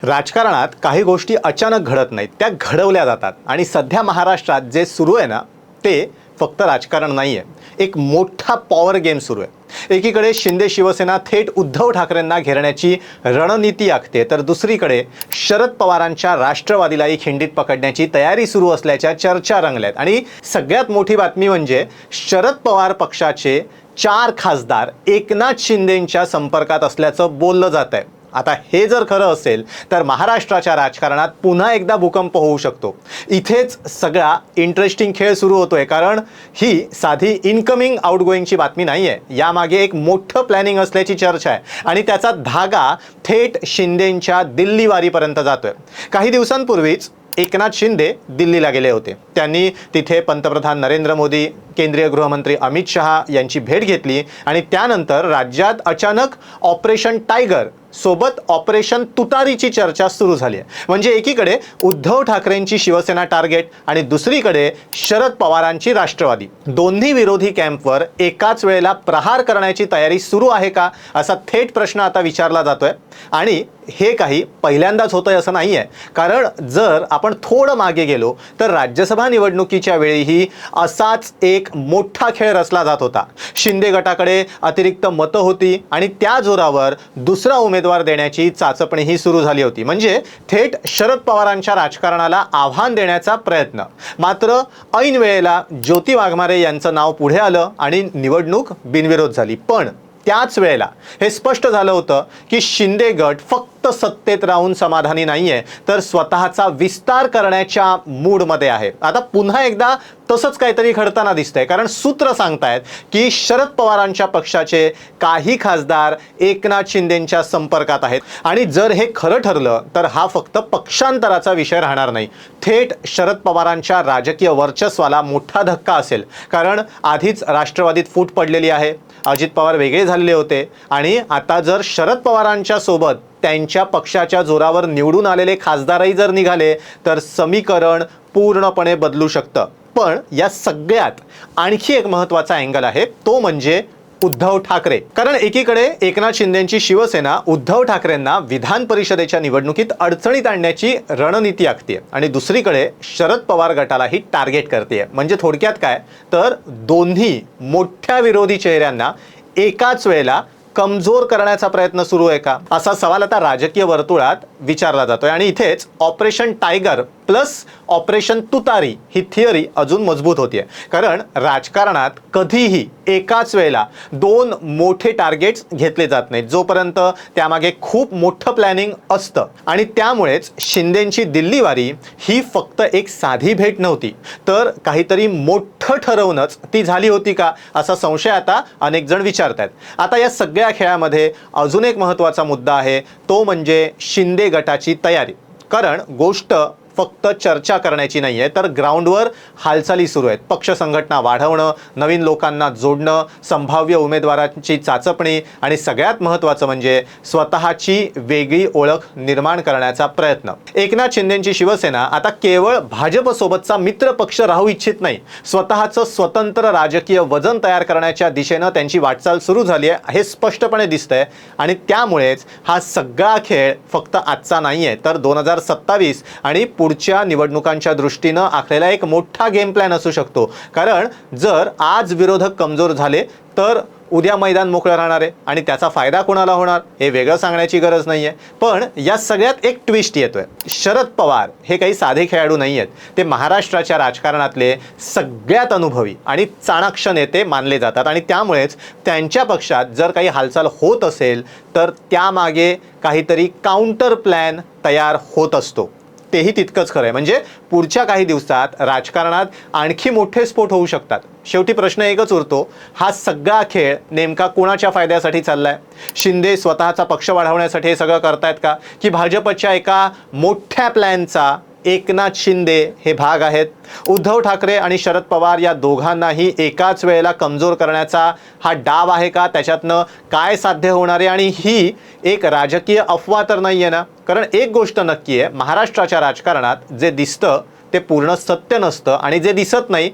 राजकारणात काही गोष्टी अचानक घडत नाहीत, त्या घडवल्या जातात आणि सध्या महाराष्ट्रात जे सुरू आहे ना ते फक्त राजकारण नाही आहे, एक मोठा पॉवर गेम सुरू आहे। एकीकडे शिंदे शिवसेना थेट उद्धव ठाकरेंना घेरण्याची रणनीती आखते, तर दुसरीकडे शरद पवारांच्या राष्ट्रवादीलाही खिंडीत पकडण्याची तयारी सुरू असल्याच्या चर्चा रंगल्यात। आणि सगळ्यात मोठी बातमी म्हणजे शरद पवार पक्षाचे 4 खासदार एकनाथ शिंदेंच्या संपर्कात असल्याचं बोललं जात आहे। आता हे जर खरं असेल तर महाराष्ट्राच्या राजकारणात पुन्हा एकदा भूकंप होऊ शकतो। इथेच सगळा इंटरेस्टिंग खेळ सुरू होतोय, कारण ही साधी इनकमिंग आउटगोईंगची बातमी नाहीये, यामागे एक मोठं प्लॅनिंग असल्याची चर्चा आहे आणि त्याचा धागा थेट शिंदेंच्या दिल्ली वारीपर्यंत जातोय। काही दिवसांपूर्वीच एकनाथ शिंदे दिल्लीला गेले होते। त्यांनी तिथे पंतप्रधान नरेंद्र मोदी, केंद्रीय गृहमंत्री अमित शहा यांची भेट घेतली आणि त्यानंतर राज्यात अचानक ऑपरेशन टायगर सोबत ऑपरेशन तुतारीची चर्चा सुरू झाली आहे। म्हणजे एकीकडे उद्धव ठाकरेंची शिवसेना टार्गेट आणि दुसरीकडे शरद पवारांची राष्ट्रवादी, दोन्ही विरोधी कॅम्पवर एकाच वेळेला प्रहार करण्याची तयारी सुरू आहे का, असा थेट प्रश्न आता विचारला जातोय। आणि हे काही पहिल्यांदाच होतंय असं नाही आहे, कारण जर आपण थोडं मागे गेलो तर राज्यसभा निवडणुकीच्या वेळीही असाच एक मोठा खेळ रचला जात होता। शिंदे गटाकडे अतिरिक्त मतं होती आणि त्या जोरावर दुसरा उमेदवार देण्याची चाचपणीही सुरू झाली होती, म्हणजे थेट शरद पवारांच्या राजकारणाला आव्हान देण्याचा प्रयत्न। मात्र ऐन वेळेला ज्योती वाघमारे यांचं नाव पुढे आलं आणि निवडणूक बिनविरोध झाली। पण त्याच वेळेला हे स्पष्ट झालं होतं की शिंदे गट फक्त सत्तेत राहून समाधानी नाहीये, तर स्वतःचा विस्तार करण्याच्या मूडमध्ये आहे। आता पुन्हा एकदा तसंच काहीतरी घडताना दिसतंय, कारण सूत्र सांगतायत की शरद पवारांच्या पक्षाचे काही खासदार एकनाथ शिंदेंच्या संपर्कात आहेत आणि जर हे खरं ठरलं तर हा फक्त पक्षांतराचा विषय राहणार नाही, थेट शरद पवारांच्या राजकीय वर्चस्वाला मोठा धक्का असेल। कारण आधीच राष्ट्रवादीत फूट पडलेली आहे, अजित पवार वेगळे झालेले होते आणि आता जर शरद पवारांच्या सोबत त्यांच्या पक्षाच्या जोरावर निवडून आलेले खासदारही जर निघाले तर समीकरण पूर्णपणे बदलू शकतं। पण या सगळ्यात आणखी एक महत्त्वाचा अँगल आहे, तो म्हणजे उद्धव ठाकरे। कारण एकीकडे एकनाथ शिंदेंची शिवसेना उद्धव ठाकरेंना विधान परिषदेच्या निवडणुकीत अडचणीत आणण्याची रणनीती आखते आणि दुसरीकडे शरद पवार गटालाही टार्गेट करते। म्हणजे थोडक्यात काय, तर दोन्ही मोठ्या विरोधी चेहऱ्यांना एकाच वेळेला कमजोर करण्याचा प्रयत्न सुरू आहे का, असा सवाल आता राजकीय वर्तुळात विचारला जातोय। आणि इथेच ऑपरेशन टायगर प्लस ऑपरेशन तुतारी ही थिअरी अजून मजबूत होतीये, कारण राजकारणात कधीही एकाच वेळेला 2 मोठे टार्गेट्स घेतले जात नाहीत जोपर्यंत त्यामागे खूप मोठं प्लॅनिंग असतं। आणि त्यामुळेच शिंदेंची दिल्ली वारी ही फक्त एक साधी भेट नव्हती, तर काहीतरी मोठं ठरवूनच ती झाली होती का, असा संशय आता अनेक जण विचारतात। आता या सगळ्या खेळामध्ये अजून एक महत्त्वाचा मुद्दा आहे, तो म्हणजे शिंदे गटाची तयारी। कारण गोष्ट फक्त चर्चा करण्याची नाहीये, तर ग्राउंडवर हालचाली सुरू आहेत। पक्ष संघटना वाढवणं, नवीन लोकांना जोडणं, संभाव्य उमेदवारांची चाचपणी आणि सगळ्यात महत्त्वाचं म्हणजे स्वतःची वेगळी ओळख निर्माण करण्याचा प्रयत्न। एकनाथ शिंदेंची शिवसेना आता केवळ भाजपसोबतचा मित्र पक्ष राहू इच्छित नाही, स्वतःचं स्वतंत्र राजकीय वजन तयार करण्याच्या दिशेनं त्यांची वाटचाल सुरू झाली आहे, हे स्पष्टपणे दिसतंय। आणि त्यामुळेच हा सगळा खेळ फक्त आजचा नाहीये, तर 2027 आणि पुढच्या निवडणुकांच्या दृष्टीनं आखलेला एक मोठा गेम प्लॅन असू शकतो। कारण जर आज विरोधक कमजोर झाले तर उद्या मैदान मोकळं राहणार आहे आणि त्याचा फायदा कोणाला होणार हे वेगळं सांगण्याची गरज नाहीये। पण या सगळ्यात एक ट्विस्ट येतोय, शरद पवार हे काही साधे खेळाडू नाहीयेत, ते महाराष्ट्राच्या राजकारणातले सगळ्यात अनुभवी आणि चाणाक्ष नेते मानले जातात। आणि त्यामुळेच त्यांच्या पक्षात जर काही हालचाल होत असेल तर त्यामागे काहीतरी काउंटर प्लॅन तयार होत असतो, तेही तितकंच खरं आहे। म्हणजे पुढच्या काही दिवसात राजकारणात आणखी मोठे स्फोट होऊ शकतात। शेवटी प्रश्न एकच उरतो, हा सगळा खेळ नेमका कोणाच्या फायद्यासाठी चाललाय? शिंदे स्वतःचा पक्ष वाढवण्यासाठी हे सगळं करतायत का, की भाजपच्या एका मोठ्या प्लॅनचा एकनाथ शिंदे हे भाग आहेत? उद्धव ठाकरे आणि शरद पवार या दोघांनाही एकाच वेळेला कमजोर करण्याचा हा डाव आहे का? त्याच्यातनं काय साध्य होणार आहे? आणि ही एक राजकीय अफवा तर नाही आहे ना? कारण एक गोष्ट नक्की आहे, महाराष्ट्राच्या राजकारणात जे दिसतं ते पूर्ण सत्य नसतं आणि जे दिसत नाही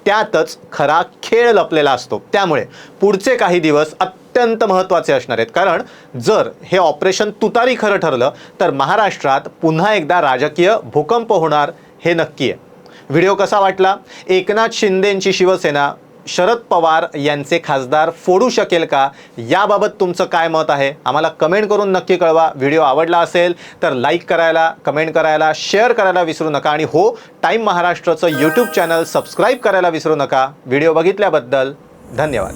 त्यातच खरा खेळ लपलेला असतो। त्यामुळे पुढचे काही दिवस अत्यंत महत्त्वाचे असणार आहेत. कारण जर हे ऑपरेशन तुतारी खरं ठरलं तर महाराष्ट्रात पुन्हा एकदा राजकीय भूकंप होणार हे नक्की आहे. व्हिडिओ कसा वाटला? एकनाथ शिंदेंची शिवसेना शरद पवार यांचे खासदार फोडू शकेल का? याबाबत तुमचं काय मत आहे? आम्हाला कमेंट करून नक्की कळवा. व्हिडिओ आवडला असेल तर लाईक करायला, कमेंट करायला, शेअर करायला विसरू नका. आणि हो, टाइम महाराष्ट्राचं यूट्यूब चॅनल सबस्क्राईब करायला विसरू नका. व्हिडिओ बघितल्याबद्दल धन्यवाद.